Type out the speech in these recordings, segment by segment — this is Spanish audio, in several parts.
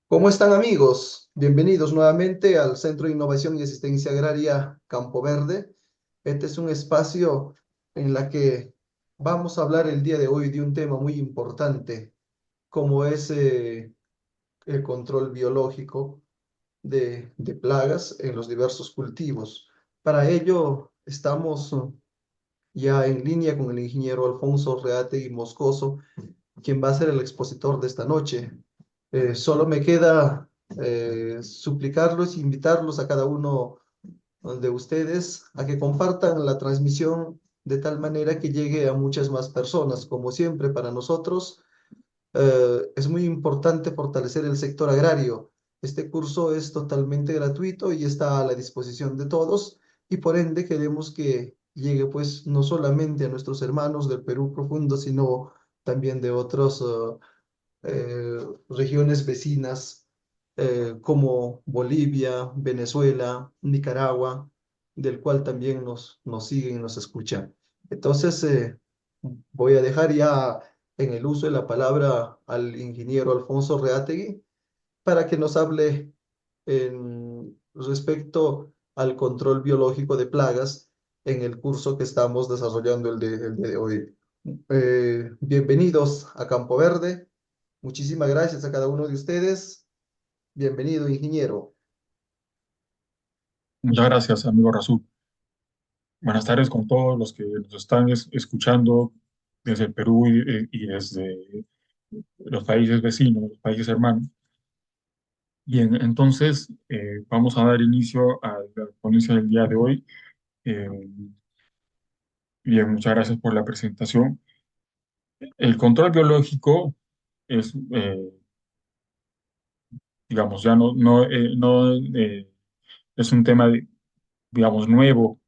¿Cómo están amigos? Bienvenidos nuevamente al Centro de Innovación y Asistencia Agraria Campo Verde. Este es un espacio en la que vamos a hablar el día de hoy de un tema muy importante, como es el control biológico de plagas en los diversos cultivos. Para ello estamos ya en línea con el ingeniero Alfonso Reategui Moscoso, quien va a ser el expositor de esta noche. Solo me queda suplicarlos, invitarlos a cada uno de ustedes a que compartan la transmisión de tal manera que llegue a muchas más personas. Como siempre, para nosotros es muy importante fortalecer el sector agrario. Este curso es totalmente gratuito y está a la disposición de todos y por ende queremos que llegue pues no solamente a nuestros hermanos del Perú profundo, sino también de otros regiones vecinas como Bolivia, Venezuela, Nicaragua, del cual también nos siguen y nos escuchan. Entonces, voy a dejar ya en el uso de la palabra al ingeniero Alfonso Reategui para que nos hable respecto al control biológico de plagas en el curso que estamos desarrollando el día de hoy. Bienvenidos a Campo Verde. Muchísimas gracias a cada uno de ustedes. Bienvenido, ingeniero. Muchas gracias, amigo Razú. Buenas tardes con todos los que nos están escuchando desde el Perú y desde los países vecinos, los países hermanos. Bien, entonces vamos a dar inicio a la ponencia del día de hoy. Eh, Bien, muchas gracias por la presentación. El control biológico es, digamos, ya no es un tema, digamos, nuevo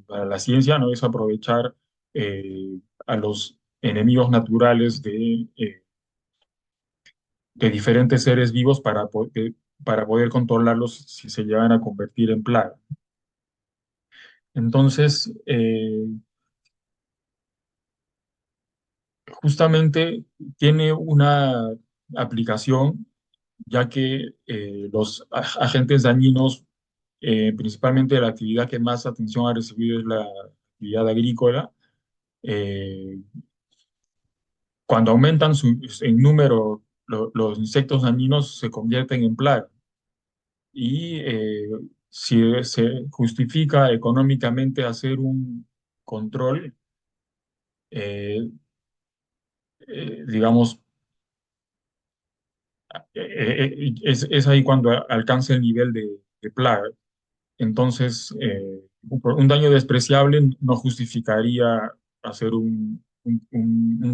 para la ciencia, no es aprovechar a los enemigos naturales de diferentes seres vivos para poder controlarlos si se llegan a convertir en plaga. Entonces, justamente tiene una aplicación, ya que los agentes dañinos, principalmente la actividad que más atención ha recibido es la actividad agrícola. eh, Cuando aumentan en número, los insectos dañinos se convierten en plaga. Y si se justifica económicamente hacer un control, eh, digamos, es ahí cuando alcanza el nivel de plaga. Entonces, un daño despreciable no justificaría hacer un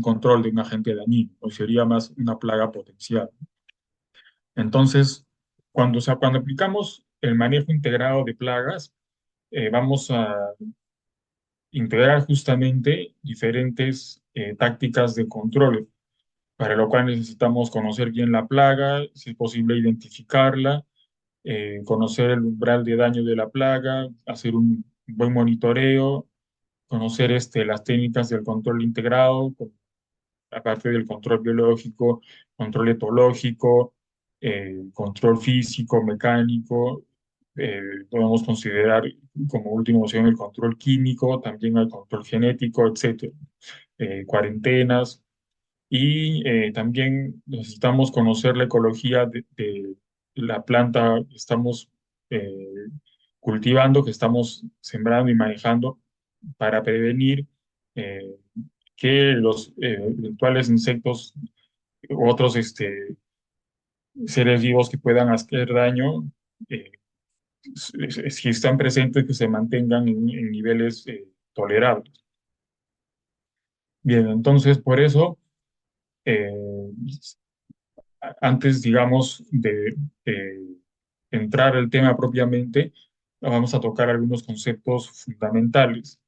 control de un agente dañino, o sería más una plaga potencial. Entonces, cuando aplicamos el manejo integrado de plagas, vamos a integrar justamente diferentes tácticas de control, para lo cual necesitamos conocer bien la plaga, si es posible identificarla, conocer el umbral de daño de la plaga, hacer un buen monitoreo, conocer las técnicas del control integrado, aparte del control biológico, control etológico, control físico, mecánico. Podemos considerar como última opción el control químico, también el control genético, etcétera. Cuarentenas. Y también necesitamos conocer la ecología de la planta que estamos eh, cultivando, que estamos sembrando y manejando para prevenir eh, que los eventuales insectos u otros seres vivos que puedan hacer daño, eh, si están presentes, que se mantengan en niveles tolerables. Bien, entonces por eso, eh, antes, digamos, de entrar al tema propiamente, vamos a tocar algunos conceptos fundamentales.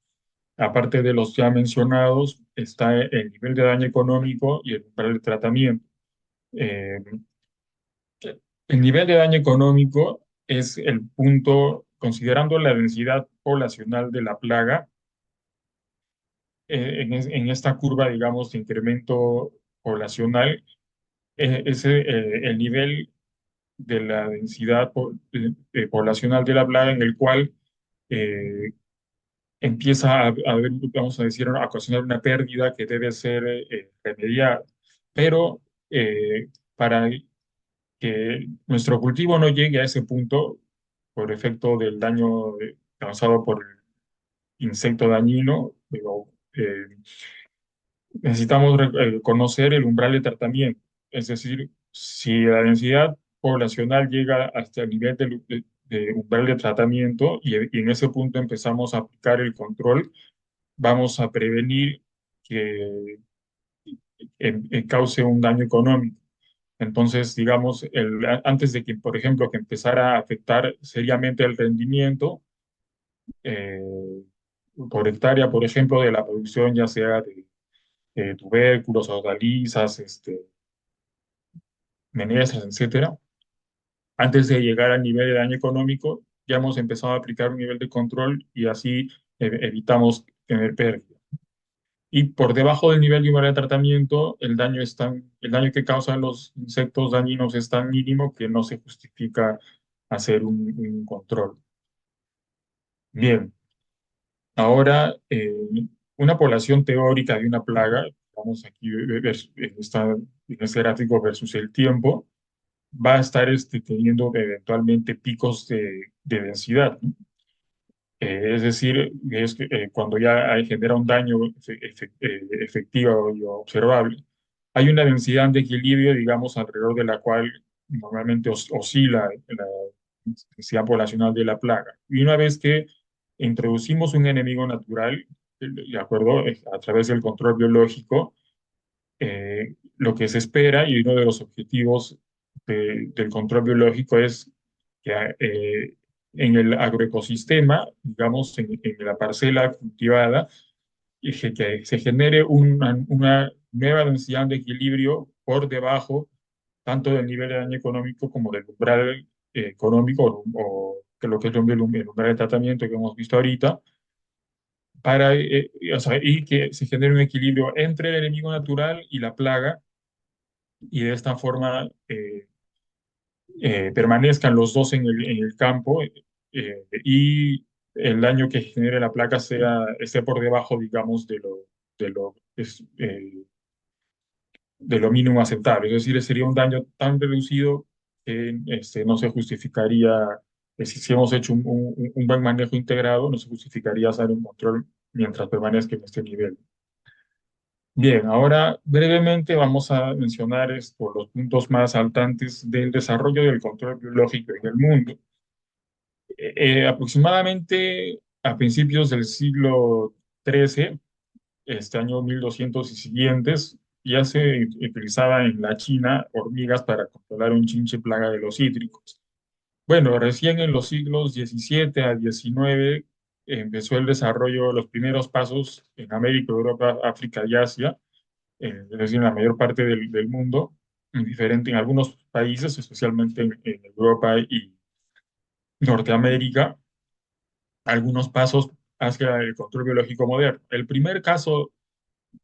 Aparte de los ya mencionados, está el nivel de daño económico y el umbral de tratamiento. Eh, el nivel de daño económico es el punto, considerando la densidad poblacional de la plaga, en esta curva, digamos, de incremento poblacional, el nivel de la densidad poblacional de la plaga, en el cual eh, empieza a haber, vamos a decir, a ocasionar una pérdida que debe ser remediada. Pero para que nuestro cultivo no llegue a ese punto por efecto del daño causado por el insecto dañino, pero, necesitamos conocer el umbral de tratamiento. Es decir, si la densidad poblacional llega hasta el nivel de umbral de tratamiento y en ese punto empezamos a aplicar el control, vamos a prevenir que cause un daño económico. Entonces, digamos, antes de que, por ejemplo, que empezara a afectar seriamente el rendimiento eh, por hectárea, por ejemplo, de la producción, ya sea de tubérculos, hortalizas, menestras, etcétera, antes de llegar al nivel de daño económico, ya hemos empezado a aplicar un nivel de control y así evitamos tener pérdida. Y por debajo del nivel de umbral de tratamiento, el daño que causan los insectos dañinos es tan mínimo que no se justifica hacer un control. Bien, ahora una población teórica de una plaga, vamos aquí en este gráfico versus el tiempo, va a estar teniendo eventualmente picos de densidad, ¿no? Es decir, cuando ya genera un daño efectivo y observable, hay una densidad de equilibrio, digamos, alrededor de la cual normalmente oscila la densidad poblacional de la plaga. Y una vez que introducimos un enemigo natural, de acuerdo, a través del control biológico, lo que se espera y uno de los objetivos del control biológico es que en el agroecosistema, digamos, en la parcela cultivada, que se genere una nueva densidad de equilibrio por debajo tanto del nivel de daño económico como del umbral económico o que lo que es el umbral de tratamiento que hemos visto ahorita, o sea, y que se genere un equilibrio entre el enemigo natural y la plaga, y de esta forma permanezcan los dos en el campo y el daño que genere la plaga esté por debajo, digamos, de lo, es, de lo mínimo aceptable. Es decir, sería un daño tan reducido que no se justificaría, si hemos hecho un buen manejo integrado, no se justificaría hacer un control mientras permanezca en este nivel. Bien, ahora brevemente vamos a mencionar los puntos más saltantes del desarrollo del control biológico en el mundo. Aproximadamente a principios del siglo XIII, este año 1200 y siguientes, ya se utilizaba en la China hormigas para controlar un chinche plaga de los cítricos. Bueno, recién en los siglos XVII a XIX empezó el desarrollo, los primeros pasos en América, Europa, África y Asia, es decir, en la mayor parte del mundo, en algunos países, especialmente en Europa y Norteamérica, algunos pasos hacia el control biológico moderno. El primer caso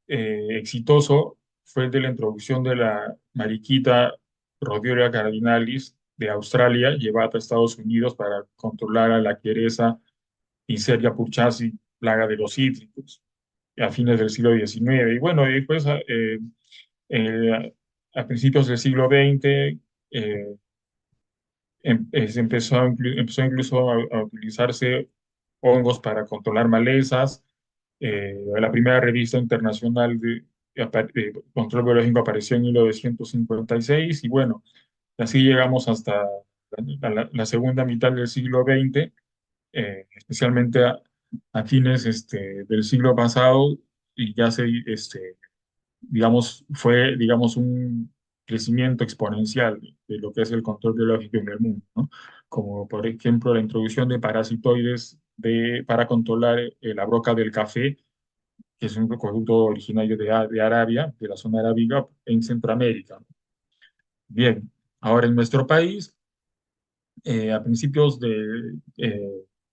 exitoso fue el de la introducción de la mariquita Rhodiola cardinalis de Australia, llevada a Estados Unidos para controlar a la queresa Neisseria purchasi, plaga de los cítricos, a fines del siglo XIX. Y bueno, y después a principios del siglo XX empezó incluso a utilizarse hongos para controlar malezas. La primera revista internacional de control biológico apareció en 1956 y bueno, así llegamos hasta la segunda mitad del siglo XX, especialmente a fines del siglo pasado y ya digamos, fue, digamos, un crecimiento exponencial de lo que es el control biológico en el mundo, ¿no? Como por ejemplo la introducción de parasitoides para controlar la broca del café, que es un producto originario de Arabia, de la zona arábiga en Centroamérica. Bien, ahora en nuestro país, a principios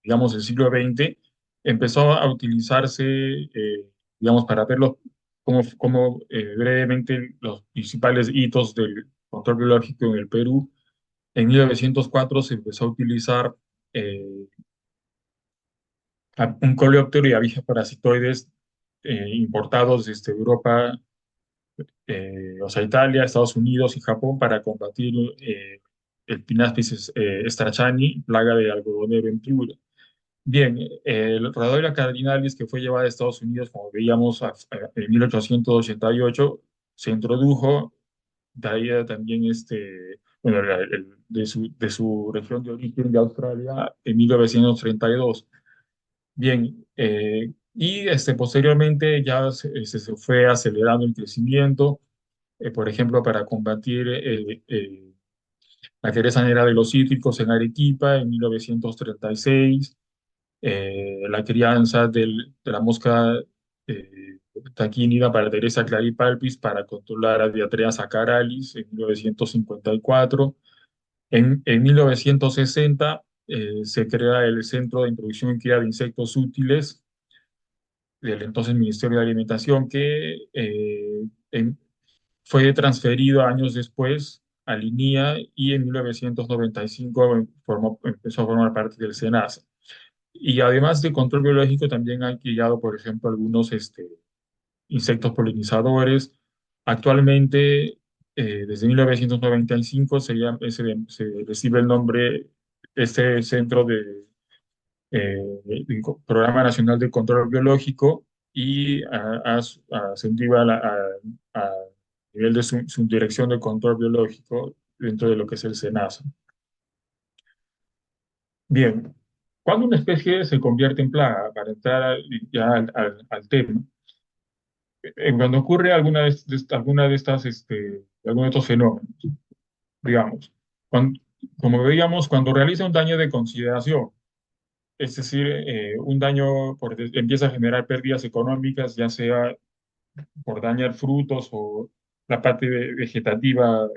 digamos, del siglo XX, empezó a utilizarse, digamos, para verlo como brevemente los principales hitos del control biológico en el Perú. En 1904 se empezó a utilizar eh, un coleóptero y avispas parasitoides importados desde Europa, o sea, Italia, Estados Unidos y Japón para combatir el Pinaspis strachani, plaga de algodonero en Piura. Bien, el Rhodolia cardinalis que fue llevada a Estados Unidos, como veíamos, en 1888, se introdujo, de ahí también bueno, de su región de origen de Australia en 1932. Bien, y posteriormente ya se fue acelerando el crecimiento, por ejemplo, para combatir la querella negra de los cítricos en Arequipa en 1936, la crianza de la mosca taquínida para Teresa claripalpis para controlar a Diatrea sacaralis en 1954. En 1960 se crea el Centro de Introducción y Cría de Insectos Útiles del entonces Ministerio de Alimentación, que fue transferido años después a Linía y en 1995 empezó a formar parte del SENASA. Y además de control biológico, también han criado, por ejemplo, algunos insectos polinizadores. Actualmente, desde 1995, se recibe el nombre, este centro de Programa Nacional de Control Biológico y ha ascendido a nivel de su dirección de control biológico dentro de lo que es el SENASA. Bien, cuando una especie se convierte en plaga, para entrar ya al tema, cuando ocurre alguna de estas, alguno de estos fenómenos, digamos, como veíamos, cuando realiza un daño de consideración, es decir, un daño empieza a generar pérdidas económicas, ya sea por dañar frutos o la parte vegetativa,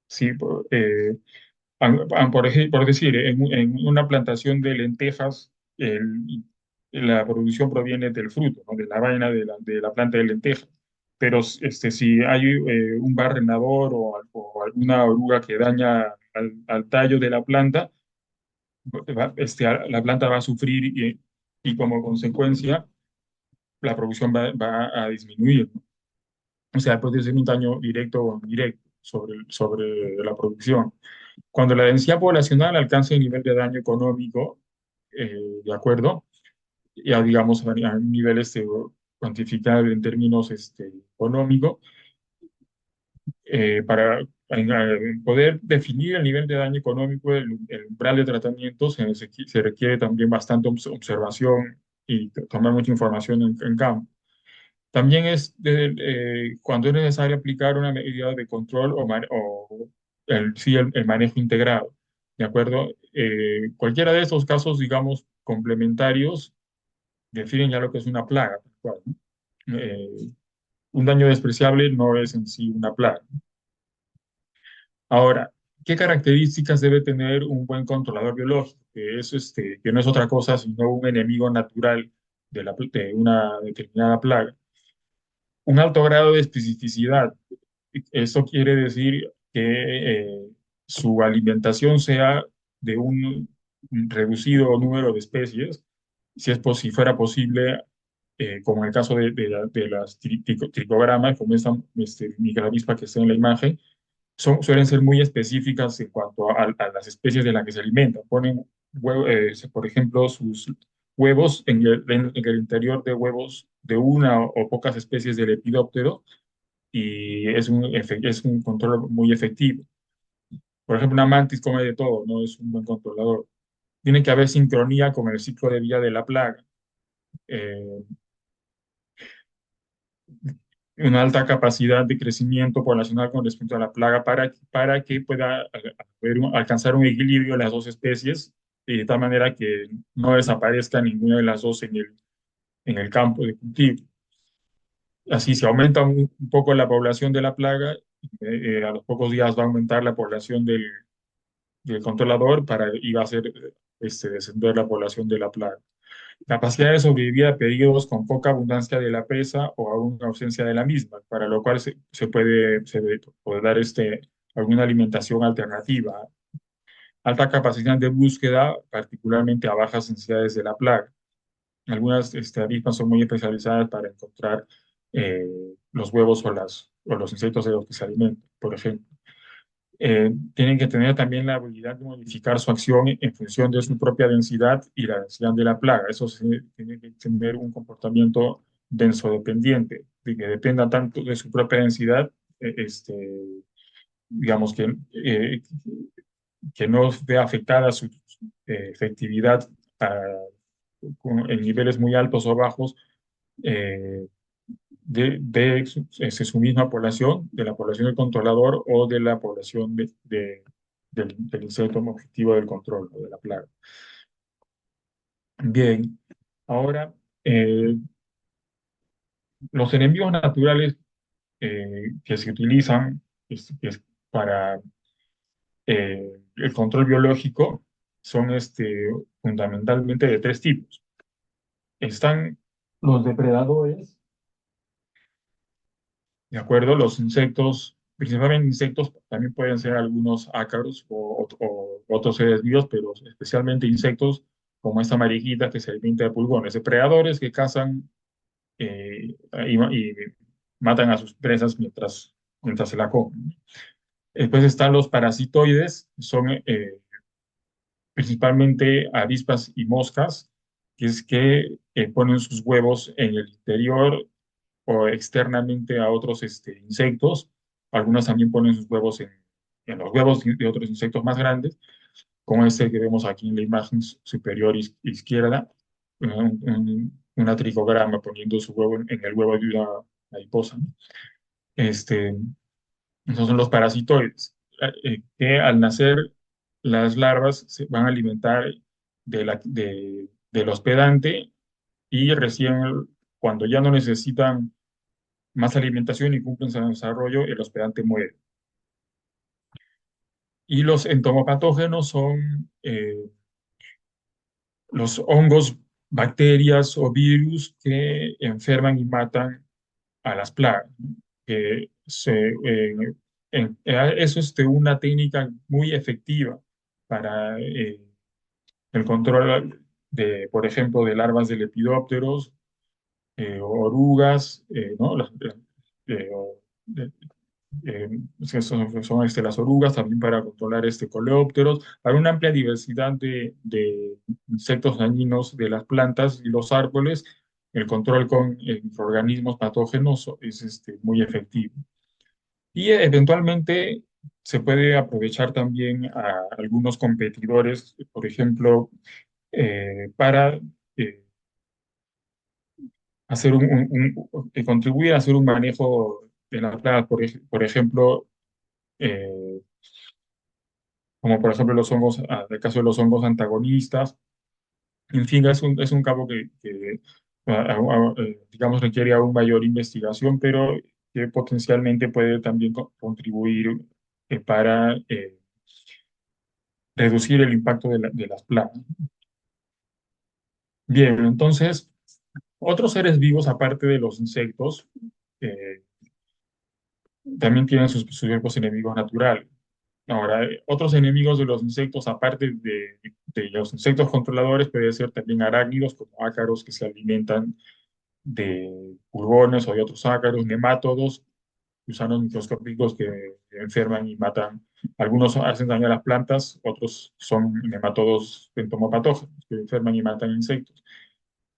sí, por decir, en una plantación de lentejas, la producción proviene del fruto, ¿no? De la vaina de la planta de lentejas. Pero si hay un barrenador o alguna oruga que daña al tallo de la planta, la planta va a sufrir y como consecuencia la producción va a disminuir, ¿no? O sea, puede ser un daño directo o indirecto sobre la producción. Cuando la densidad poblacional alcanza el nivel de daño económico, ¿de acuerdo? Ya digamos a un nivel cuantificable en términos económicos, para poder definir el nivel de daño económico, el umbral de tratamiento, se requiere también bastante observación y tomar mucha información en campo. También cuando es necesario aplicar una medida de control o sí, el manejo integrado, ¿de acuerdo? Cualquiera de estos casos, digamos, complementarios, definen ya lo que es una plaga, tal cual, ¿no? Un daño despreciable no es en sí una plaga. Ahora, ¿qué características debe tener un buen controlador biológico? Que no es otra cosa sino un enemigo natural de una determinada plaga. Un alto grado de especificidad. Eso quiere decir que su alimentación sea de un reducido número de especies, si fuera posible, como en el caso de las tricogramas, como esta microavispa que está en la imagen, suelen ser muy específicas en cuanto a las especies de las que se alimentan. Ponen, por ejemplo, sus huevos en el interior de huevos de una o pocas especies de lepidóptero y es un control muy efectivo. Por ejemplo, una mantis come de todo, no es un buen controlador. Tiene que haber sincronía con el ciclo de vida de la plaga. Eh, una alta capacidad de crecimiento poblacional con respecto a la plaga para que pueda alcanzar un equilibrio de las dos especies y de tal manera que no desaparezca ninguna de las dos en el campo de cultivo. Así, si aumenta un poco la población de la plaga, a los pocos días va a aumentar la población del controlador y va a hacer descender la población de la plaga. Capacidad de sobrevivir a periodos con poca abundancia de la presa o a una ausencia de la misma, para lo cual se puede dar alguna alimentación alternativa, alta capacidad de búsqueda, particularmente a bajas densidades de la plaga. Algunas avispas son muy especializadas para encontrar eh, los huevos o los insectos de los que se alimentan, por ejemplo. Tienen que tener también la habilidad de modificar su acción en función de su propia densidad y la densidad de la plaga. Eso tiene que tener un comportamiento denso dependiente, de que dependa tanto de su propia densidad, digamos que no vea afectada su efectividad en niveles muy altos o bajos eh, su misma población, de la población del controlador o de la población del insecto objetivo del control o de la plaga. Bien, ahora los enemigos naturales que se utilizan para el control biológico son fundamentalmente de tres tipos. Están los depredadores, ¿de acuerdo? Los insectos, principalmente insectos, también pueden ser algunos ácaros o otros seres vivos, pero especialmente insectos como esta mariquita que se alimenta de pulgones, depredadores que cazan y matan a sus presas mientras se la comen. Después están los parasitoides, son principalmente avispas y moscas, que es que ponen sus huevos en el interior o externamente a otros insectos. Algunas también ponen sus huevos en los huevos de otros insectos más grandes, como este que vemos aquí en la imagen superior izquierda, una tricograma poniendo su huevo en el huevo de una mariposa, ¿no? Este, Esos son los parasitoides, que al nacer las larvas se van a alimentar del hospedante y recién cuando ya no necesitan más alimentación y cumplen su desarrollo, el hospedante muere. Y los entomopatógenos son los hongos, bacterias o virus que enferman y matan a las plagas, ¿no? Eso es una técnica muy efectiva para el control por ejemplo, de larvas de lepidópteros, orugas, ¿no? O- de- eh, son las orugas, también para controlar coleópteros, para una amplia diversidad de insectos dañinos de las plantas y los árboles, el control con microorganismos patógenos es muy efectivo. Y eventualmente se puede aprovechar también a algunos competidores, por ejemplo, para eh, contribuir a hacer un manejo de las plagas, por ejemplo, eh, como por ejemplo los hongos, el caso de los hongos antagonistas. En fin, es un campo que, digamos, requiere aún mayor investigación, pero que potencialmente puede también contribuir para reducir el impacto de las plagas. Bien, entonces, otros seres vivos, aparte de los insectos, eh, también tienen sus propios enemigos naturales. Ahora, otros enemigos de los insectos, aparte de los insectos controladores, puede ser también arácnidos, como ácaros que se alimentan de pulgones o de otros ácaros, nemátodos, gusanos microscópicos que enferman y matan. Algunos hacen daño a las plantas, otros son nematodos entomopatógenos que enferman y matan insectos.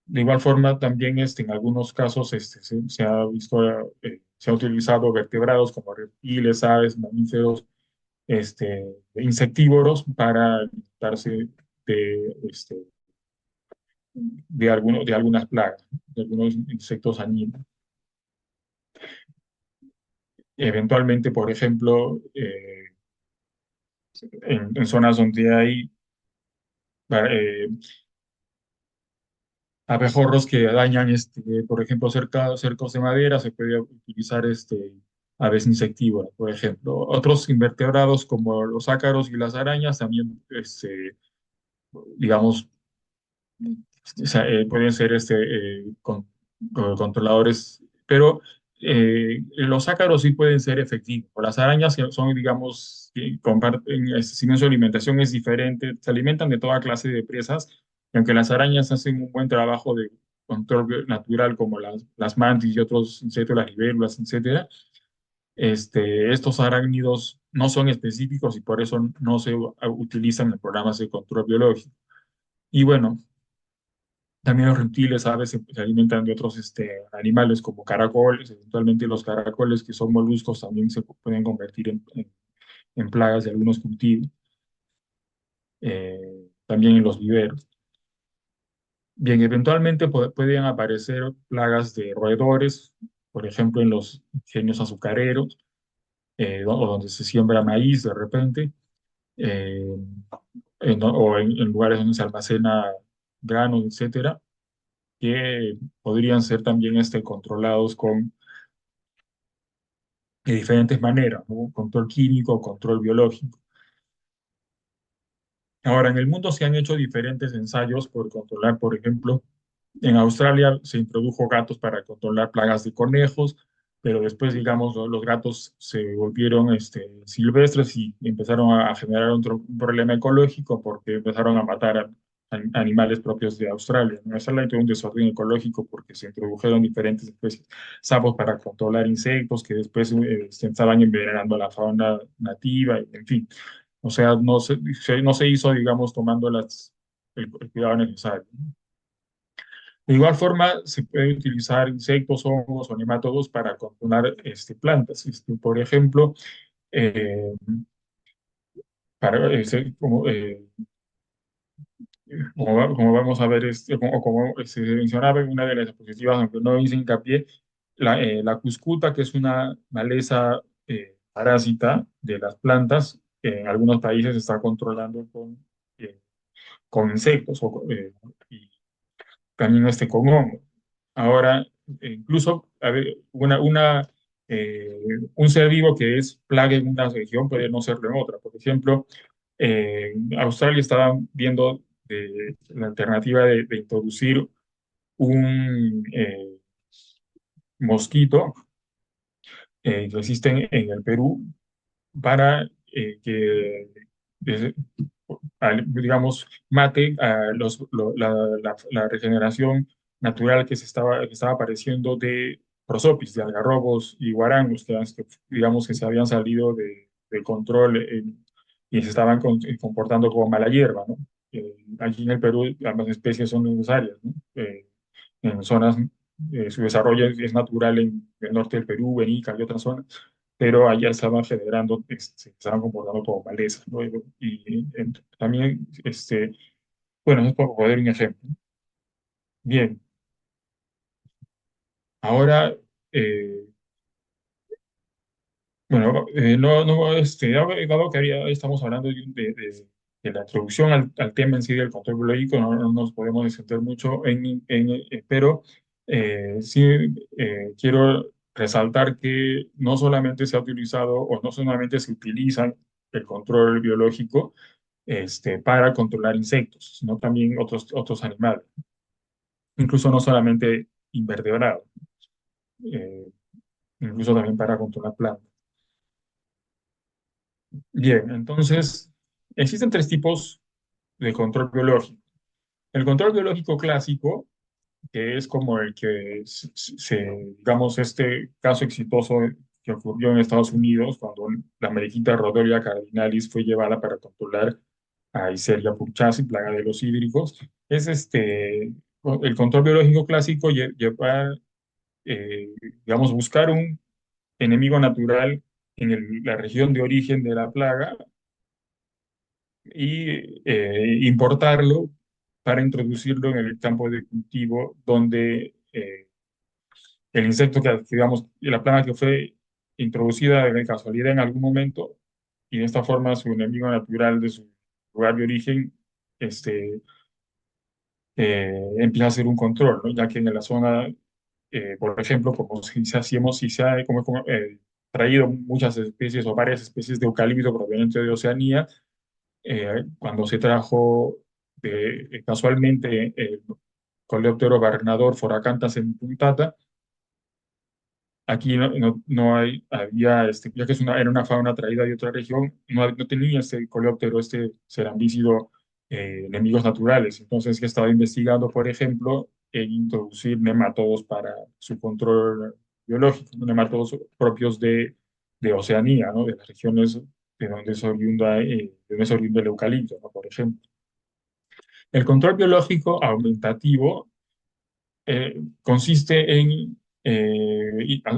De igual forma, también en algunos casos se ha visto, se ha utilizado vertebrados como reptiles, aves, mamíferos, insectívoros para alimentarse de, de algunas plagas, de algunos insectos dañinos. Eventualmente, por ejemplo, en zonas donde hay eh, abejorros que dañan, por ejemplo, cercos de madera, se puede utilizar aves insectívoras, por ejemplo. Otros invertebrados como los ácaros y las arañas también, digamos, o sea, pueden ser controladores, pero Los ácaros sí pueden ser efectivos. Las arañas son, digamos, que comparten, si bien su alimentación es diferente, se alimentan de toda clase de presas, y aunque las arañas hacen un buen trabajo de control natural, como las mantis y otros insectos, las libélulas, etcétera, estos arácnidos no son específicos y por eso no se utilizan en programas de control biológico. Y bueno, también los reptiles, aves, se alimentan de otros animales como caracoles. Eventualmente los caracoles, que son moluscos, también se pueden convertir en plagas de algunos cultivos, también en los viveros. Bien, eventualmente pueden aparecer plagas de roedores, por ejemplo, en los ingenios azucareros, o donde se siembra maíz de repente, eh, o en lugares donde se almacena granos, etcétera, que podrían ser también controlados con de diferentes maneras, ¿no? Control químico, control biológico. Ahora, en el mundo se han hecho diferentes ensayos por controlar, por ejemplo, en Australia se introdujo gatos para controlar plagas de conejos, pero después, digamos, los gatos se volvieron silvestres y empezaron a generar un problema ecológico porque empezaron a matar animales propios de Australia. En Australia tuvo un desorden ecológico porque se introdujeron diferentes especies, sapos para controlar insectos que después se estaban envenenando a la fauna nativa, en fin. O sea, no se hizo, digamos, tomando el cuidado necesario. De igual forma, se puede utilizar insectos, hongos o nematodos para controlar plantas. Por ejemplo, eh, para, como vamos a ver, como se mencionaba en una de las diapositivas, aunque no hice hincapié, la cuscuta, que es una maleza parásita de las plantas, que en algunos países se está controlando eh, con insectos y también con hongos. Ahora, incluso a ver, un ser vivo que es plaga en una región puede no serlo en otra. Por ejemplo, Australia estaba viendo la alternativa de introducir un mosquito que existe en el Perú para des- digamos, mate a la regeneración natural que estaba apareciendo de prosopis, de algarrobos y guarangos, digamos que se habían salido de control y se estaban comportando como mala hierba, ¿no? Aquí en el Perú ambas especies son necesarias, ¿no? En zonas, su desarrollo es natural en el norte del Perú, en Ica y otras zonas, pero allá estaban generando, se estaban comportando como malezas, ¿no? También, bueno, es por poner un ejemplo. Bien, ahora, eh, bueno, dado que estamos hablando de la introducción al tema en sí del control biológico, no nos podemos extender mucho, pero sí quiero resaltar que no solamente se ha utilizado o no solamente se utiliza el control biológico para controlar insectos, sino también otros animales, incluso no solamente invertebrados, eh, incluso también para controlar plantas. Bien, entonces existen tres tipos de control biológico. El control biológico clásico, que es como el que digamos, este caso exitoso que ocurrió en Estados Unidos cuando la mariquita Rhodolia cardinalis fue llevada para controlar a Escherichia purchasi, plaga de los hídricos, es el control biológico clásico llevar, eh, digamos, buscar un enemigo natural en la región de origen de la plaga y importarlo para introducirlo en el campo de cultivo donde el insecto digamos, la plaga que fue introducida de casualidad en algún momento y de esta forma su enemigo natural de su lugar de origen empieza a hacer un control, ¿no? Ya que en la zona, por ejemplo, como si se ha traído muchas especies o varias especies de eucalipto provenientes de Oceanía, cuando se trajo casualmente el Coleóptero gobernador Foracantas puntata, Aquí no hay, había, ya que era una fauna traída de otra región, no tenía este coleóptero, este cerambícido, enemigos naturales. Entonces, que estaba investigando, por ejemplo, en introducir nematodos para su control biológico, nematodos propios de Oceanía, ¿no? De las regiones de donde es oriunda, de donde es oriundo el eucalipto, ¿no? Por ejemplo. El control biológico aumentativo consiste en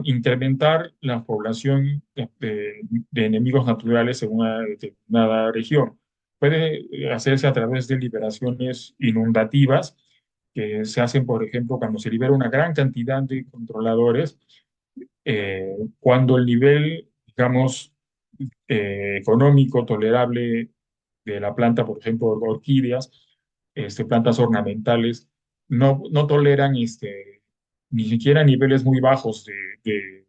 incrementar la población de enemigos naturales en una determinada región. Puede hacerse a través de liberaciones inundativas que se hacen, por ejemplo, cuando se libera una gran cantidad de controladores, cuando el nivel, digamos, económico tolerable de la planta, por ejemplo, orquídeas, plantas ornamentales, no toleran ni siquiera niveles muy bajos de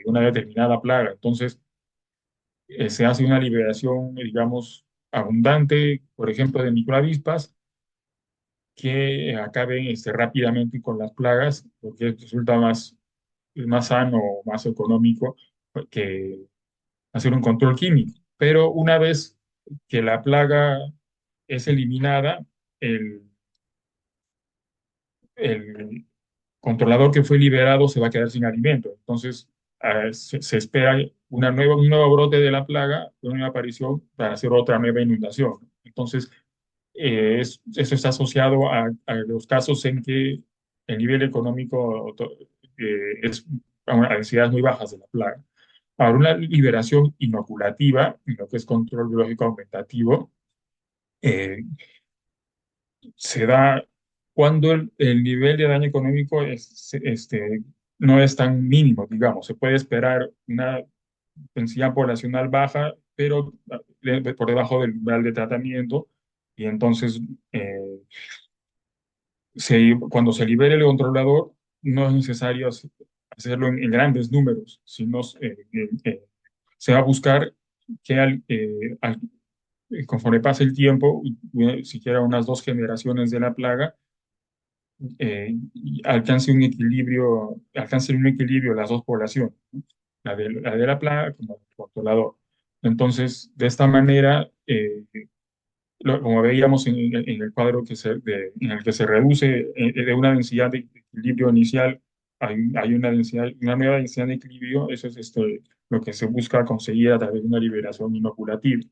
una determinada plaga. Entonces, se hace una liberación, digamos, abundante, por ejemplo, de microavispas que acaben rápidamente con las plagas, porque resulta más sano, más económico que hacer un control químico. Pero una vez que la plaga es eliminada, el, el controlador que fue liberado se va a quedar sin alimento. Entonces, se espera un nuevo brote de la plaga, una nueva aparición para hacer otra nueva inundación. Entonces, eso está asociado a los casos en que el nivel económico es a densidades muy bajas de la plaga. Para una liberación inoculativa, en lo que es control biológico aumentativo, eh, se da cuando el nivel de daño económico no es tan mínimo, digamos. Se puede esperar una densidad poblacional baja, pero por debajo del umbral de tratamiento, y entonces cuando se libere el controlador, no es necesario hacerlo en grandes números, sino se va a buscar que conforme pase el tiempo, siquiera unas 2 generaciones de la plaga, alcance un equilibrio las dos poblaciones, ¿no? La de la plaga como el controlador. Entonces, de esta manera, como veíamos en el cuadro en el que se reduce de una densidad de equilibrio inicial, hay una nueva densidad de equilibrio. Eso es lo que se busca conseguir a través de una liberación inoculativa.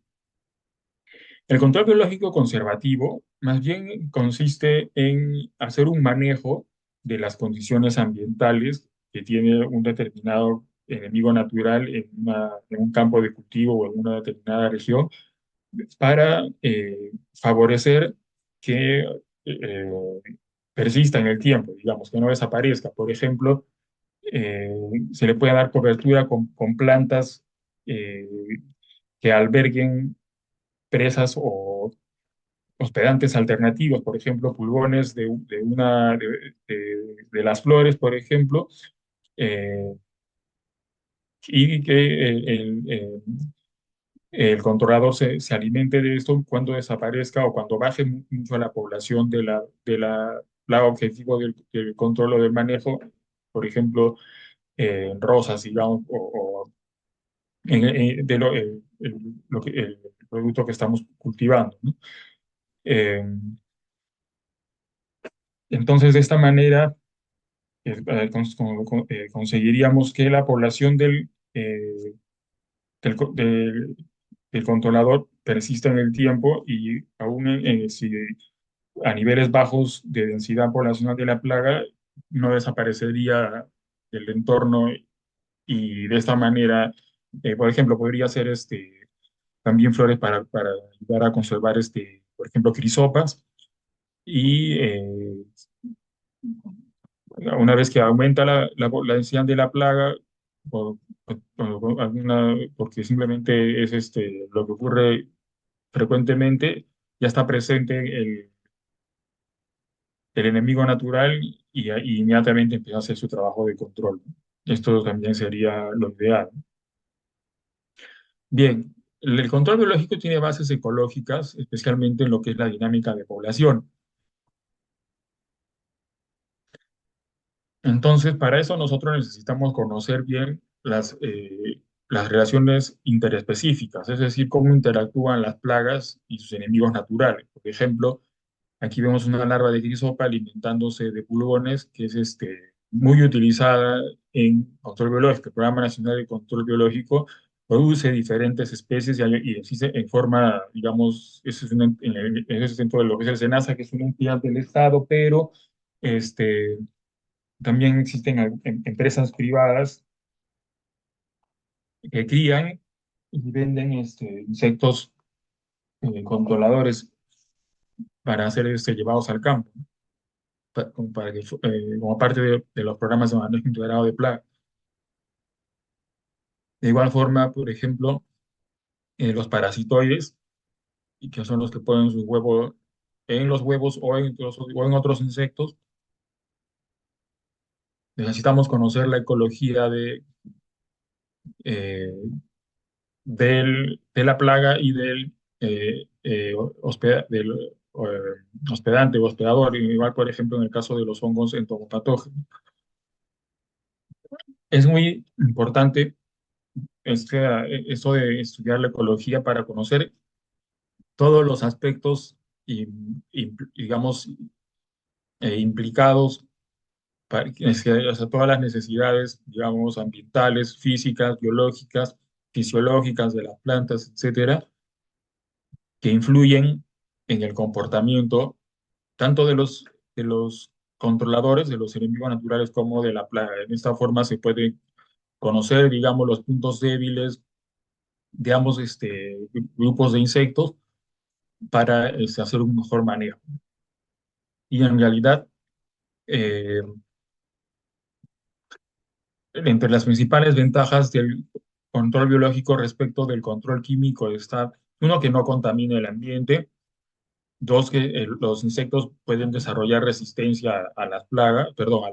El control biológico conservativo más bien consiste en hacer un manejo de las condiciones ambientales que tiene un determinado enemigo natural en un campo de cultivo o en una determinada región para favorecer que persista en el tiempo, digamos, que no desaparezca. Por ejemplo, eh, se le puede dar cobertura con plantas eh, que alberguen presas o hospedantes alternativos, por ejemplo, pulgones de las flores, por ejemplo, eh, y que el controlador se alimente de esto cuando desaparezca o cuando baje mucho la población de la plaga objetivo del control o del manejo, por ejemplo, en rosas, digamos, o el producto que estamos cultivando, ¿no? Eh, entonces, de esta manera, conseguiríamos que la población del controlador persista en el tiempo y aún si a niveles bajos de densidad poblacional de la plaga no desaparecería del entorno, y de esta manera, por ejemplo, podría ser también flores para ayudar a conservar, por ejemplo, crisopas y una vez que aumenta la densidad de la plaga, por- porque simplemente es lo que ocurre frecuentemente, ya está presente el enemigo natural y inmediatamente empieza a hacer su trabajo de control. Esto también sería lo ideal. Bien, el control biológico tiene bases ecológicas, especialmente en lo que es la dinámica de población. Entonces, para eso nosotros necesitamos conocer bien las relaciones interespecíficas, es decir, cómo interactúan las plagas y sus enemigos naturales. Por ejemplo, aquí vemos una larva de grisopa alimentándose de pulgones, que es muy utilizada en control biológico. El Programa Nacional de Control Biológico produce diferentes especies y existe en forma, digamos, eso es, eso es dentro de lo que es el SENASA, que es una entidad del Estado, pero este, también existen empresas privadas que crían y venden insectos controladores para ser llevados al campo, como, como parte de los programas de manejo integrado de plagas. De igual forma, por ejemplo, los parasitoides, y que son los que ponen sus huevos en los huevos o en otros insectos, necesitamos conocer la ecología eh, de la plaga y del hospedante o hospedador, igual por ejemplo en el caso de los hongos entomopatógenos. Es muy importante eso de estudiar la ecología para conocer todos los aspectos, digamos, implicados, o sea, todas las necesidades, digamos, ambientales, físicas, biológicas, fisiológicas de las plantas, etcétera, que influyen en el comportamiento tanto de los controladores, de los enemigos naturales, como de la plaga. En esta forma se puede conocer, digamos, los puntos débiles de ambos grupos de insectos para hacer un mejor manejo. Y en realidad, eh, entre las principales ventajas del control biológico respecto del control químico está, uno, que no contamine el ambiente; dos, que los insectos pueden desarrollar resistencia a las plagas, perdón,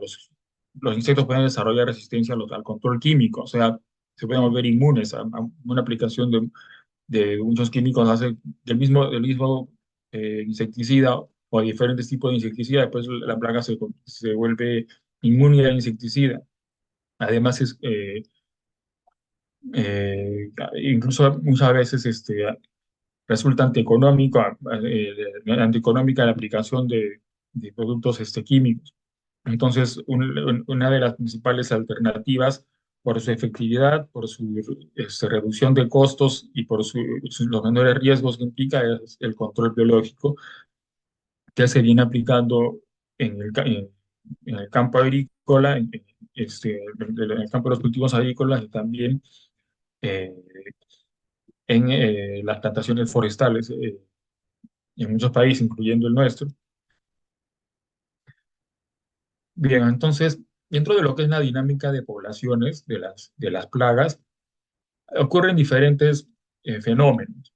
los insectos pueden desarrollar resistencia al control químico, o sea, se pueden volver inmunes a una aplicación de muchos químicos, hace del mismo insecticida o diferentes tipos de insecticida, después la plaga se vuelve inmune al insecticida. Además, incluso muchas veces resulta antieconómica la aplicación de productos químicos. Entonces, una de las principales alternativas, por su efectividad, por su reducción de costos y por los menores riesgos que implica, es el control biológico, que se viene aplicando en el campo agrícola, en el campo de los cultivos agrícolas, y también eh, en las plantaciones forestales en muchos países, incluyendo el nuestro. Bien, entonces, dentro de lo que es la dinámica de poblaciones de las plagas, ocurren diferentes fenómenos.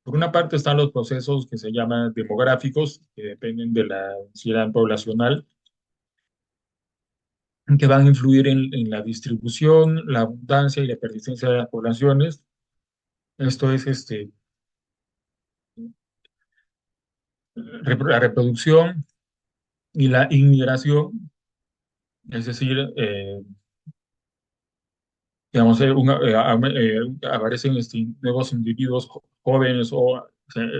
Por una parte están los procesos que se llaman demográficos, que dependen de la densidad poblacional, que van a influir en la distribución, la abundancia y la persistencia de las poblaciones. Esto es la reproducción y la inmigración, es decir, digamos, aparecen nuevos individuos jóvenes o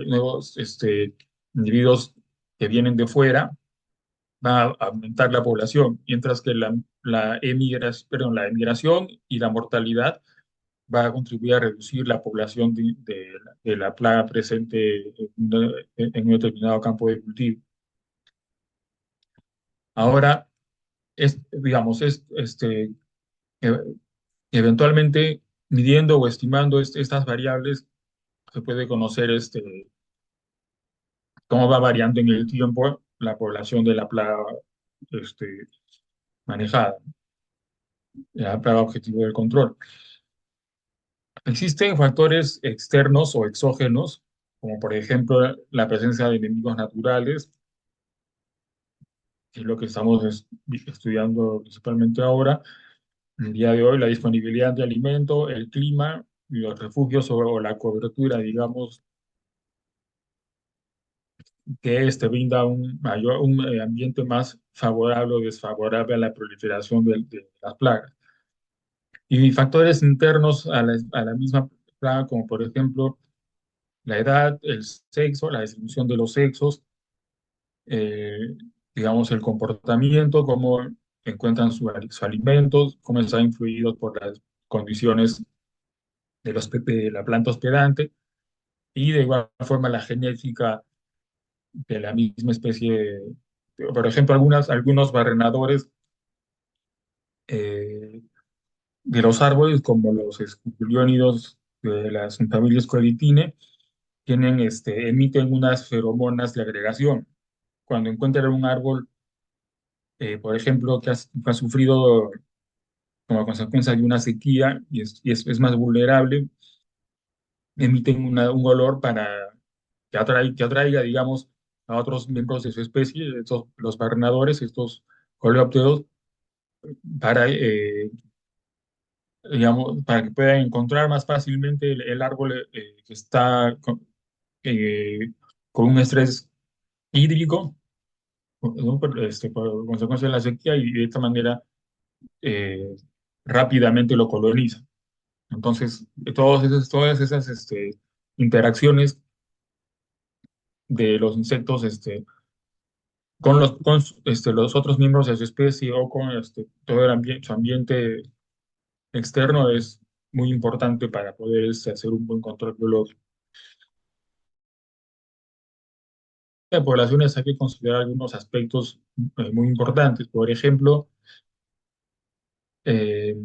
nuevos individuos que vienen de fuera, va a aumentar la población, mientras que la emigración y la mortalidad va a contribuir a reducir la población de la plaga presente en un determinado campo de cultivo. Ahora, digamos, eh, eventualmente, midiendo o estimando estas variables, se puede conocer cómo va variando en el tiempo la población de la plaga este, manejada, la plaga objetivo del control. Existen factores externos o exógenos, como por ejemplo la presencia de enemigos naturales, que es lo que estamos estudiando principalmente ahora, en el día de hoy, la disponibilidad de alimento, el clima, los refugios o la cobertura, digamos, que brinda un ambiente más favorable o desfavorable a la proliferación de las plagas. Y factores internos a la misma plaga, como por ejemplo la edad, el sexo, la distribución de los sexos, eh, digamos, el comportamiento, cómo encuentran su alimentos, cómo está influido por las condiciones de la planta hospedante y de igual forma la genética de la misma especie. Por ejemplo, algunos barrenadores eh, de los árboles, como los esculiónidos de las familias Scolytinae, emiten unas feromonas de agregación. Cuando encuentran un árbol, por ejemplo, que ha sufrido como consecuencia de una sequía es más vulnerable, emiten un olor que atraiga, digamos, a otros miembros de su especie, los barrenadores, estos coleópteros, para, digamos, para que puedan encontrar más fácilmente el árbol que está eh, con un estrés hídrico, ¿no? Por consecuencia de la sequía, y de esta manera eh, rápidamente lo colonizan. Entonces, todas esas interacciones de los insectos los otros miembros de su especie o con todo su ambiente externo es muy importante para poder hacer un buen control biológico. De poblaciones hay que considerar algunos aspectos muy importantes. Por ejemplo, eh,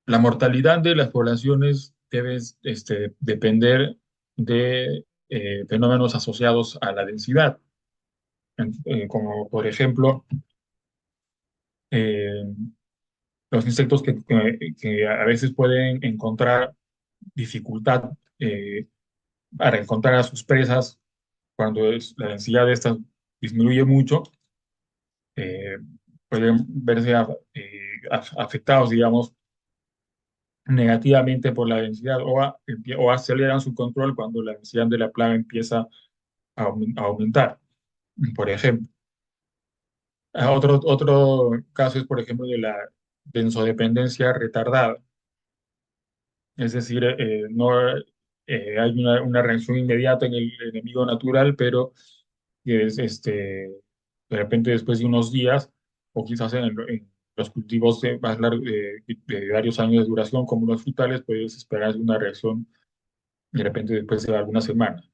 la mortalidad de las poblaciones debe depender de fenómenos asociados a la densidad, como por ejemplo eh, los insectos que a veces pueden encontrar dificultad para encontrar a sus presas cuando la densidad de estas disminuye mucho, eh, pueden verse afectados, digamos, negativamente por la densidad o aceleran su control cuando la densidad de la plaga empieza a aumentar, por ejemplo. Otro caso es, por ejemplo, de la densodependencia retardada, es decir, no hay una reacción inmediata en el enemigo natural, pero que es de repente después de unos días, o quizás en los cultivos de varios años de duración, como los frutales, puedes esperar una reacción de repente después de algunas semanas,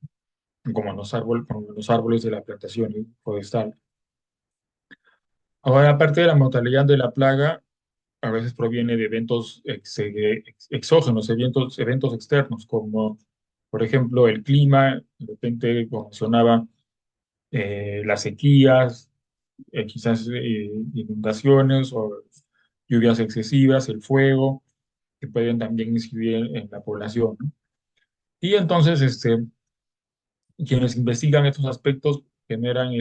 como en los árboles de la plantación forestal. Ahora, aparte de la mortalidad de la plaga, a veces proviene de eventos exógenos, eventos externos, como por ejemplo el clima, de repente, como mencionaba, las sequías, quizás inundaciones o lluvias excesivas, el fuego, que pueden también incidir en la población, ¿no? Y entonces, quienes investigan estos aspectos generan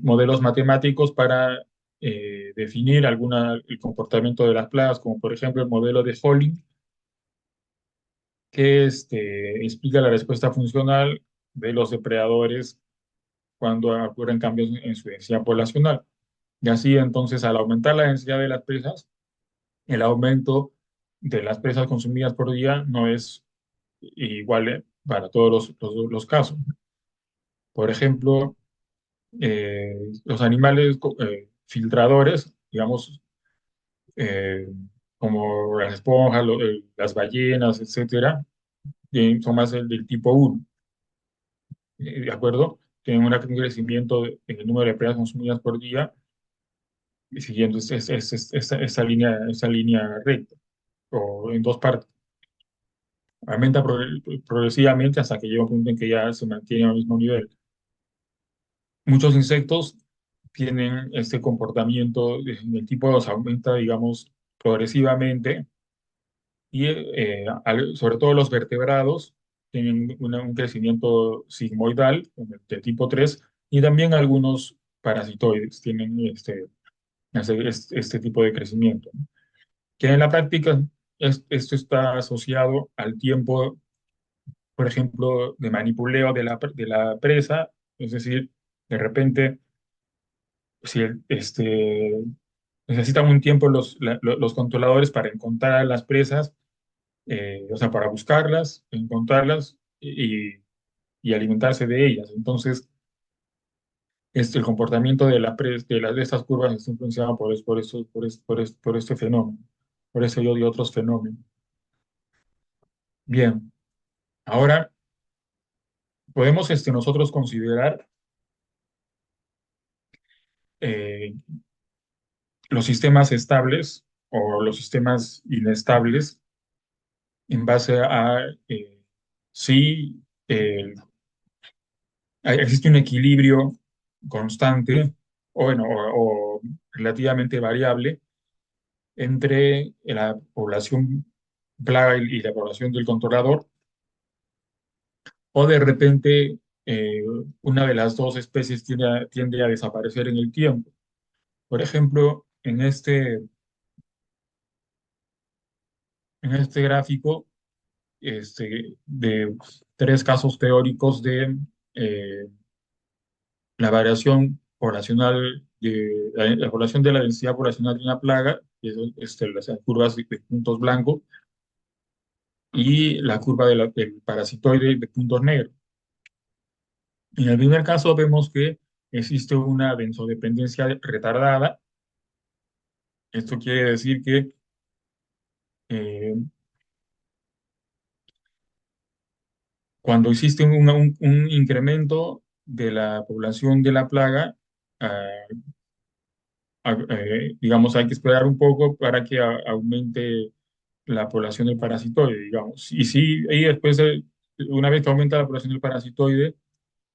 modelos matemáticos para definir el comportamiento de las plagas, como por ejemplo el modelo de Holling, que explica la respuesta funcional de los depredadores cuando ocurren cambios en su densidad poblacional. Y así entonces, al aumentar la densidad de las presas, el aumento de las presas consumidas por día no es igual para todos los casos. Por ejemplo, los animales filtradores, digamos, eh, como las esponjas, las ballenas, etcétera, son más del tipo 1, ¿de acuerdo? Tienen un crecimiento en el número de presas consumidas por día, y siguiendo esa línea recta, o en dos partes. Aumenta progresivamente hasta que llega un punto en que ya se mantiene al mismo nivel. Muchos insectos tienen este comportamiento, el tipo 2 aumenta, digamos, progresivamente, y sobre todo los vertebrados tienen un crecimiento sigmoidal, de tipo 3, y también algunos parasitoides tienen este tipo de crecimiento, ¿no? Que en la práctica esto está asociado al tiempo por ejemplo, de manipuleo de la presa, es decir, de repente, si necesitan un tiempo los controladores para encontrar a las presas, o sea, para buscarlas, encontrarlas y alimentarse de ellas. Entonces, el comportamiento de, de estas curvas está influenciado por este fenómeno, por eso yo y otros fenómenos. Bien, ahora podemos nosotros considerar eh, los sistemas estables o los sistemas inestables en base a si eh, existe un equilibrio constante o, bueno, o relativamente variable entre la población plaga y la población del controlador, o de repente eh, una de las dos especies tiende a desaparecer en el tiempo. Por ejemplo, en este gráfico de tres casos teóricos de la variación poblacional, la población de la densidad poblacional de una plaga, que es las curvas de puntos blancos, y la curva del parasitoide de puntos negros. En el primer caso vemos que existe una benzodependencia retardada. Esto quiere decir que eh, cuando existe un incremento de la población de la plaga, ah, digamos, hay que esperar un poco para que aumente la población del parasitoide, digamos. Y sí, y después, una vez que aumenta la población del parasitoide,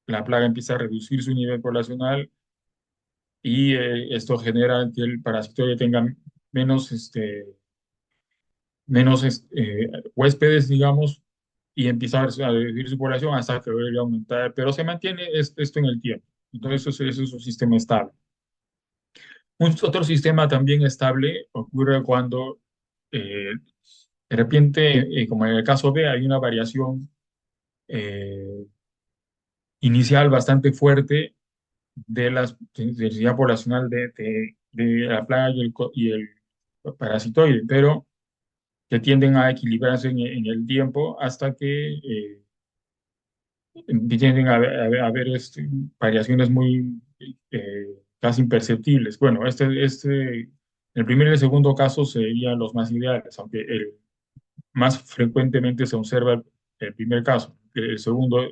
la plaga empieza a reducir su nivel poblacional y esto genera que el parasitoide tenga menos, huéspedes, digamos, y empieza a reducir su población hasta que vuelve a aumentar, pero se mantiene esto en el tiempo. Entonces, eso es un sistema estable. Otro sistema también estable ocurre cuando de repente, como en el caso B, hay una variación eh, inicial bastante fuerte de la densidad poblacional de la plaga y el parasitoide, pero que tienden a equilibrarse en el tiempo hasta que tienden a haber variaciones muy casi imperceptibles. Bueno, el primer y el segundo caso serían los más ideales, aunque más frecuentemente se observa el primer caso. El segundo,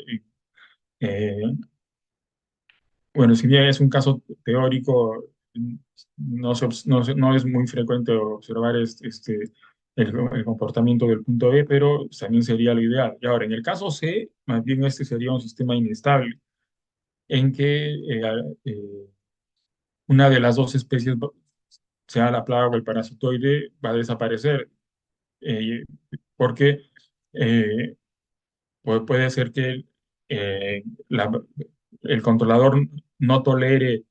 eh, bueno, si bien es un caso teórico, no es muy frecuente observar el comportamiento del punto B, pero también sería lo ideal. Y ahora, en el caso C, más bien este sería un sistema inestable, en que una de las dos especies, sea la plaga o el parasitoide, va a desaparecer, eh, porque eh, puede ser que eh, la- el controlador no tolere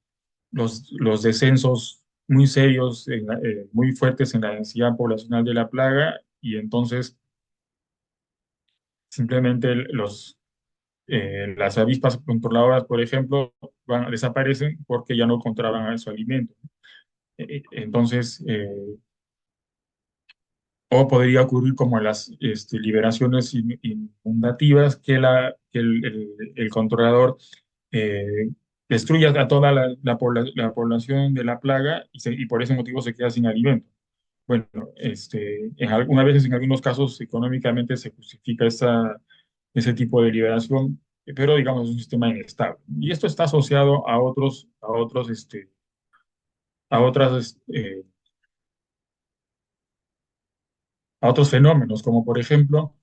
los descensos muy serios, muy fuertes en la densidad poblacional de la plaga, y entonces simplemente las avispas controladoras, por ejemplo, desaparecen porque ya no controlan su alimento. Entonces, o podría ocurrir como en las liberaciones inundativas, que el controlador eh, destruya a toda la población de la plaga y por ese motivo se queda sin alimento. Bueno, algunas veces, en algunos casos, económicamente se justifica ese tipo de liberación, pero digamos es un sistema inestable. Y esto está asociado a a otros fenómenos, como por ejemplo,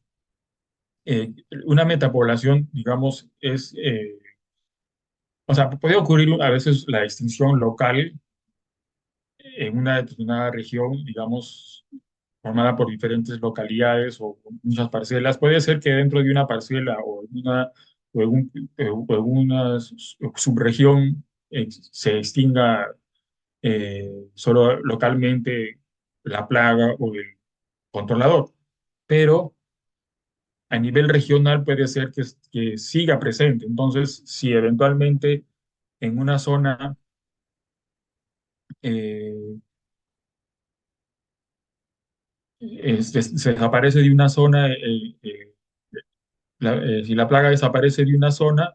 una metapoblación, digamos, o sea, puede ocurrir a veces la extinción local en una determinada región, digamos, formada por diferentes localidades o muchas parcelas. Puede ser que dentro de una parcela o en una subregión se extinga solo localmente la plaga o el controlador, pero a nivel regional puede ser que siga presente. Entonces, si eventualmente en una zona eh, se desaparece de una zona, si la plaga desaparece de una zona,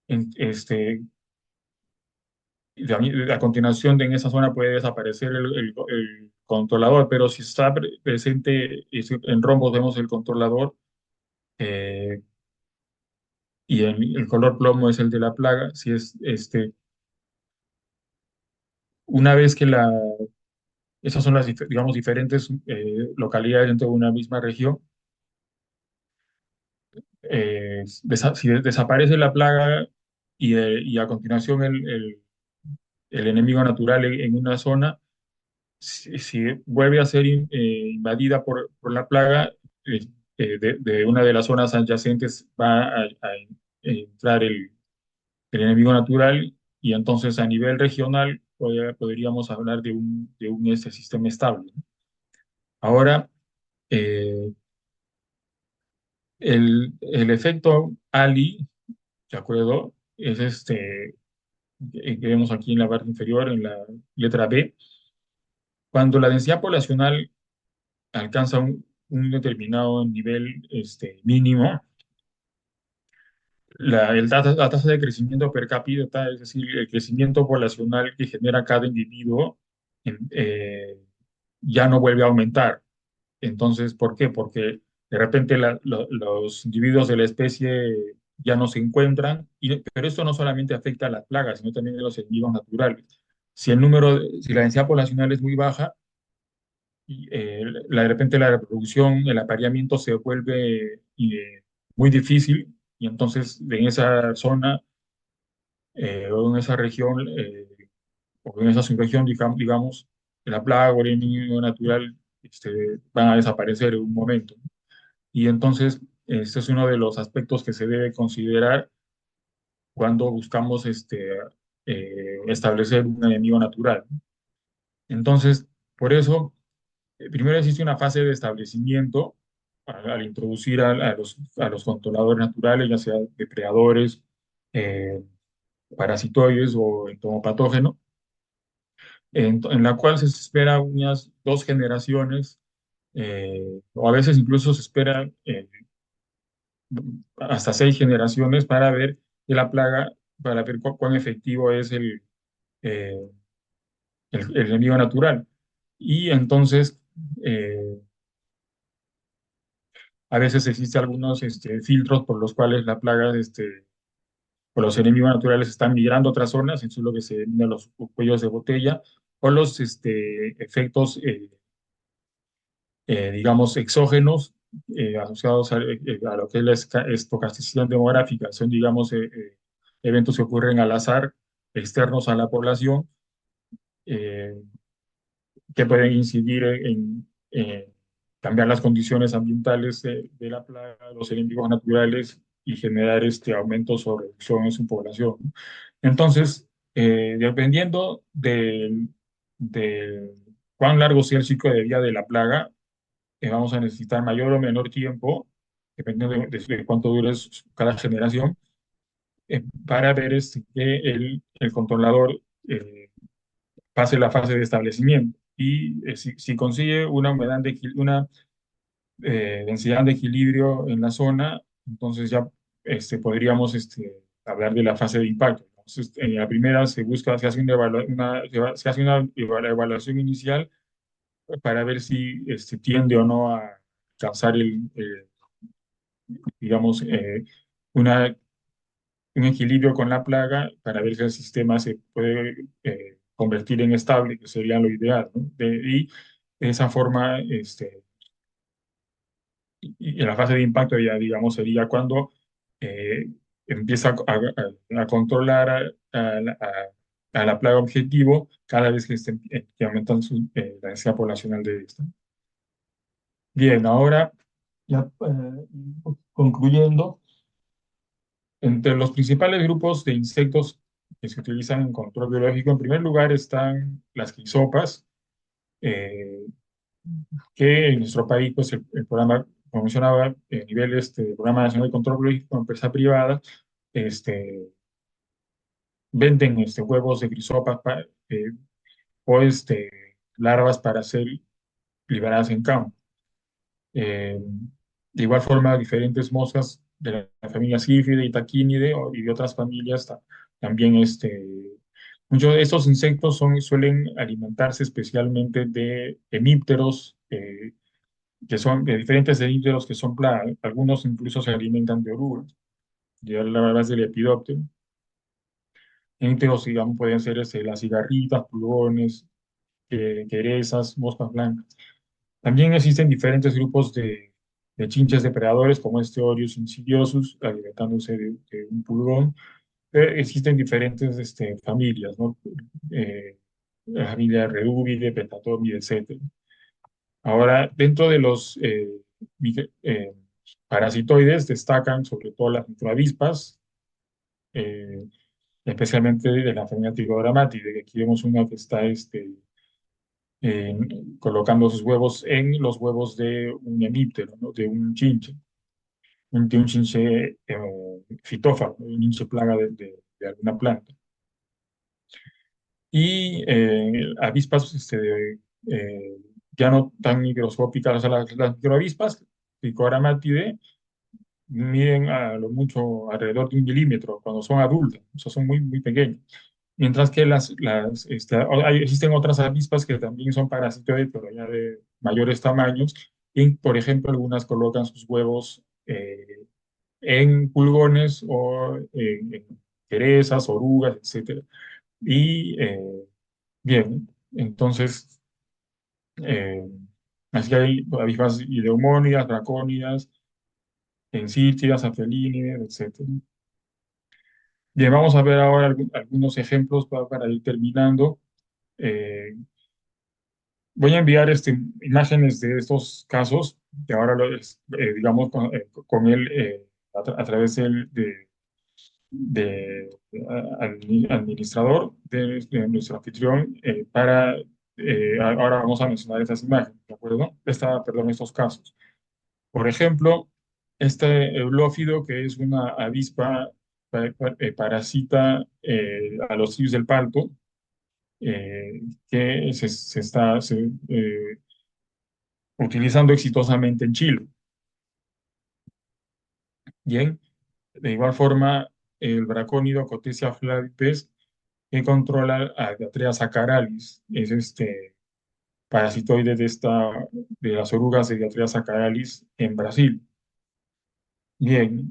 en- este, a continuación en esa zona puede desaparecer el controlador, pero si está presente en rombos vemos el controlador, eh, y el color plomo es el de la plaga. Si es una vez que esas son las digamos diferentes localidades dentro de una misma región, si desaparece la plaga y a continuación el enemigo natural en una zona, si vuelve a ser invadida por la plaga, de una de las zonas adyacentes va a entrar el enemigo natural, y entonces a nivel regional podríamos hablar de un sistema estable. Ahora, eh, el efecto Ali, ¿de acuerdo? Es que vemos aquí en la parte inferior, en la letra B. Cuando la densidad poblacional alcanza un determinado nivel mínimo, la tasa de crecimiento per cápita, es decir, el crecimiento poblacional que genera cada individuo, ya no vuelve a aumentar. Entonces, ¿por qué? Porque de repente los individuos de la especie ya no se encuentran, pero esto no solamente afecta a las plagas, sino también a los enemigos naturales. Si la densidad poblacional es muy baja, de repente la reproducción, el apareamiento se vuelve muy difícil, y entonces en esa zona, o en esa región, o en esa subregión, digamos, la plaga o el enemigo natural van a desaparecer en un momento. Y entonces, este es uno de los aspectos que se debe considerar cuando buscamos establecer un enemigo natural. Entonces, por eso, primero existe una fase de establecimiento al introducir a los controladores naturales, ya sea depredadores, eh, parasitoides o entomopatógenos, en la cual se espera unas 2 generaciones, o a veces incluso se espera hasta 6 generaciones para ver de la plaga, para ver cuán efectivo es eh, el enemigo natural. Y entonces, eh, a veces existen algunos filtros por los cuales la plaga, o los enemigos naturales están migrando a otras zonas, eso es lo que se denomina los cuellos de botella, o los efectos, digamos, exógenos, asociados a lo que es la estocasticidad demográfica. Son, digamos, eventos que ocurren al azar, externos a la población, eh, que pueden incidir en cambiar las condiciones ambientales de la plaga, los enemigos naturales, y generar aumentos o reducción en su población, ¿no? Entonces, dependiendo de cuán largo sea el ciclo de vida de la plaga, vamos a necesitar mayor o menor tiempo, dependiendo de cuánto dure cada generación, para ver que el controlador pase la fase de establecimiento. Y si consigue una humedad una densidad de equilibrio en la zona, entonces ya podríamos hablar de la fase de impacto. Entonces, en la primera se hace una evaluación inicial para ver si tiende o no a causar digamos, una, un equilibrio con la plaga, para ver si el sistema se puede convertir en estable, que sería lo ideal, ¿no? Y de esa forma, y en la fase de impacto ya, digamos, sería cuando empieza a controlar a la plaga objetivo cada vez que aumentan la densidad poblacional de esta. Bien, ahora ya concluyendo, entre los principales grupos de insectos que se utilizan en control biológico, en primer lugar están las crisopas, eh, que en nuestro país, pues el programa como mencionaba, a nivel del Programa Nacional de Control Biológico, empresa privada, este, venden huevos de crisopas o larvas para ser liberadas en campo. Eh, de igual forma, diferentes moscas de la familia Sífide y Taquínide y de otras familias también, muchos de estos insectos suelen alimentarse especialmente de hemípteros, que son de diferentes hemípteros que son plagas. Algunos incluso se alimentan de orugas, de larvas del lepidóptero. Hemípteros, digamos, pueden ser las cigarritas, pulgones, querezas, moscas blancas. También existen diferentes grupos de chinches depredadores, como Orius insidiosus, alimentándose de un pulgón. Existen diferentes familias, ¿no? La familia Redúvide, Pentatomide, etc. Ahora, dentro de los parasitoides destacan sobre todo las microavispas, eh, especialmente de la familia Trigoramatidae, que aquí vemos una que está eh, colocando sus huevos en los huevos de un hemíptero, ¿no? De un chinche, de un chinche fitófago, un chinche plaga de alguna planta. Y avispas ya no tan microscópicas, o sea, las microavispas, Trigoramatidae, miden a lo mucho alrededor de 1 milímetro cuando son adultas, o sea, son muy, muy pequeñas. Mientras que existen otras avispas que también son parasitoides, pero ya de mayores tamaños, y por ejemplo, algunas colocan sus huevos en pulgones o en cerezas, orugas, etcétera. Y bien, entonces, eh, así hay avispas ideomónidas, dracónidas, encítidas, afelínidas, etcétera. Bien, vamos a ver ahora algunos ejemplos para ir terminando. Eh, Voy a enviar imágenes de estos casos, que ahora digamos, con él a través del administrador, de nuestro anfitrión, ahora vamos a mencionar estas imágenes, ¿de acuerdo? Perdón, estos casos. Por ejemplo, este eulófido, que es una avispa parasita a los cirios del palto, que se está utilizando exitosamente en Chile. Bien, de igual forma, el bracónido Cotesia flavipes, que controla a Diatrea sacaralis, es parasitoide de las orugas de Diatrea sacaralis en Brasil. Bien,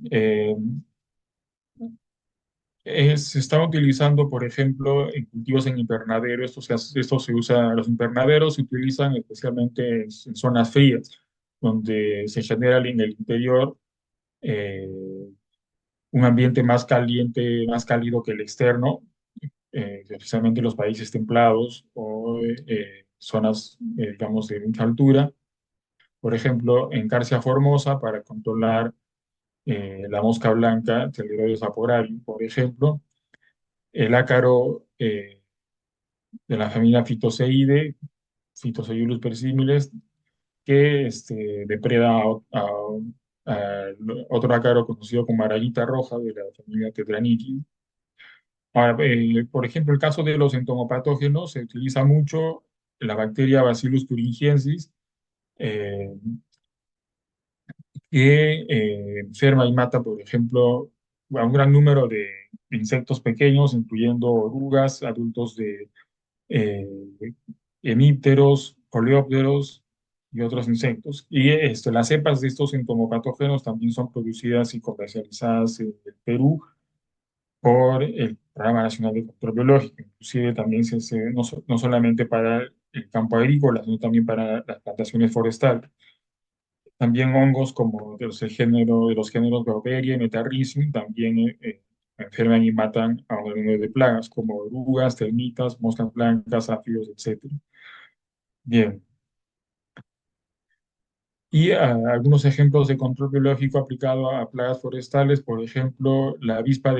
se está utilizando, por ejemplo, en cultivos en invernadero. Esto se usa, los invernaderos se utilizan especialmente en zonas frías, donde se genera en el interior eh, un ambiente más caliente, más cálido que el externo, especialmente en los países templados o zonas, digamos, de mucha altura. Por ejemplo, en Carcia formosa, para controlar la mosca blanca, Teleroides vaporarium, por ejemplo, el ácaro de la familia Phytoceide, Phytoseiulus persimiles, que depreda a otro ácaro conocido como arañita roja de la familia Tetranychus. Ahora, por ejemplo, el caso de los entomopatógenos, se utiliza mucho la bacteria Bacillus thuringiensis, eh, que enferma y mata, por ejemplo, a un gran número de insectos pequeños, incluyendo orugas, adultos de eh, hemípteros, coleópteros y otros insectos. Y las cepas de estos entomopatógenos también son producidas y comercializadas en el Perú por el Programa Nacional de Control Biológico. Inclusive también no solamente para el campo agrícola, sino también para las plantaciones forestales. También hongos como de los géneros Beauveria y Metarrhizium también enferman y matan a un número de plagas como orugas, termitas, moscas blancas, áfidos, etc. Bien. Y algunos ejemplos de control biológico aplicado a plagas forestales, por ejemplo, la avispa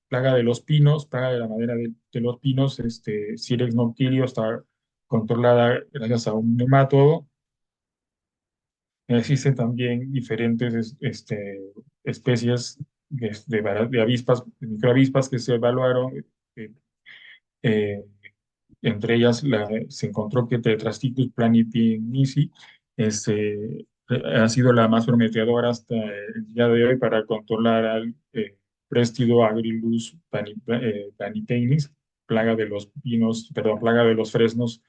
plaga de los pinos, plaga de la madera de los pinos, Silex noctilio está controlada gracias a un nemátodo. Existen también diferentes especies de avispas, de microavispas que se evaluaron. eh, eh, Entre ellas se encontró que Tetrasticus planipiensis ha sido la más prometedora hasta el día de hoy para controlar al Prestido agrilus planipenis, plaga de los pinos, perdón, plaga de los fresnos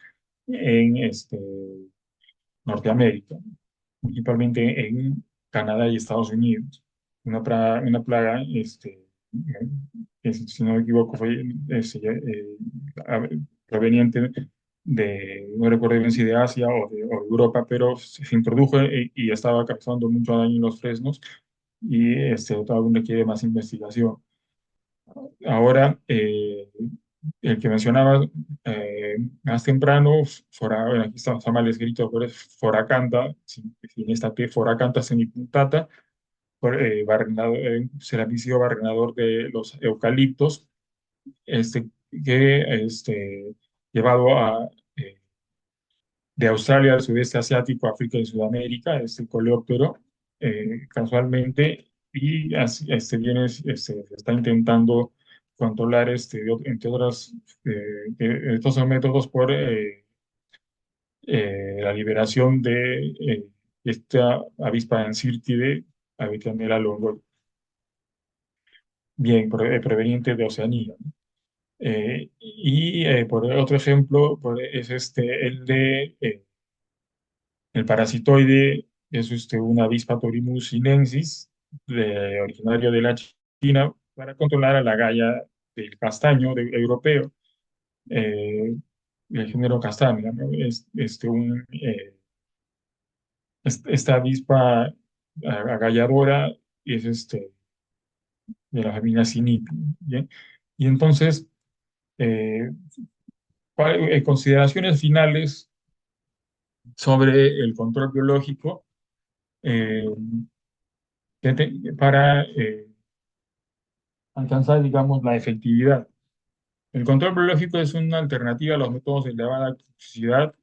en Norteamérica, principalmente en Canadá y Estados Unidos. Una plaga, que si no me equivoco, fue a- proveniente no recuerdo bien si de Asia o de Europa, pero se introdujo y estaba causando mucho daño en los fresnos y aún requiere más investigación. Ahora, el que mencionaba más temprano, bueno, aquí está mal escrito, pero es Foracanta, sin esta T, Foracanta semipunctata, Ceravicio barrenador de los eucaliptos, que llevado de Australia al sudeste asiático, África y Sudamérica, este coleóptero, casualmente, y se está intentando controlar, entre otras, estos son métodos por la liberación de esta avispa encírtide, Avicennia longo, bien proveniente de Oceanía, ¿no? Por otro ejemplo, es el parasitoide, es una avispa Torimus sinensis, originario de la China, para controlar a la galla del castaño europeo, eh, del género Castanea, ¿no? Esta avispa agalladora es de la familia Cinipi, ¿bien? Y entonces, eh, consideraciones finales sobre el control biológico eh, para alcanzar, digamos, la efectividad. El control biológico es una alternativa a los métodos de elevada toxicidad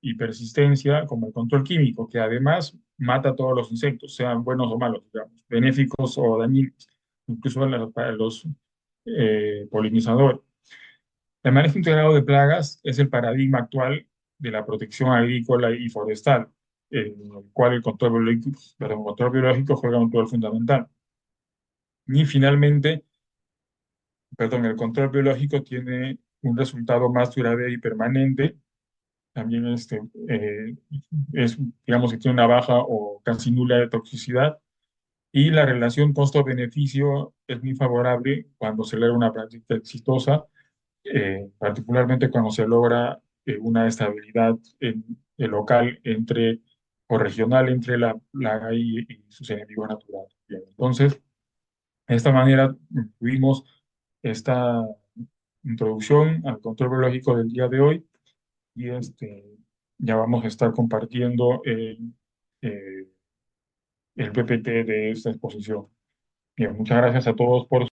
y persistencia, como el control químico, que además mata a todos los insectos, sean buenos o malos, digamos, benéficos o dañinos, incluso para los polinizadores. El manejo integrado de plagas es el paradigma actual de la protección agrícola y forestal, en el cual el control biológico juega un rol fundamental. Y finalmente, perdón, el control biológico tiene un resultado más duradero y permanente. También eh, digamos que tiene una baja o casi nula de toxicidad. Y la relación costo-beneficio es muy favorable cuando se logra una práctica exitosa, particularmente cuando se logra una estabilidad local o regional entre la plaga y sus enemigos naturales. Bien, entonces, de esta manera tuvimos esta introducción al control biológico del día de hoy y ya vamos a estar compartiendo eh, el PPT de esta exposición. Bien, muchas gracias a todos por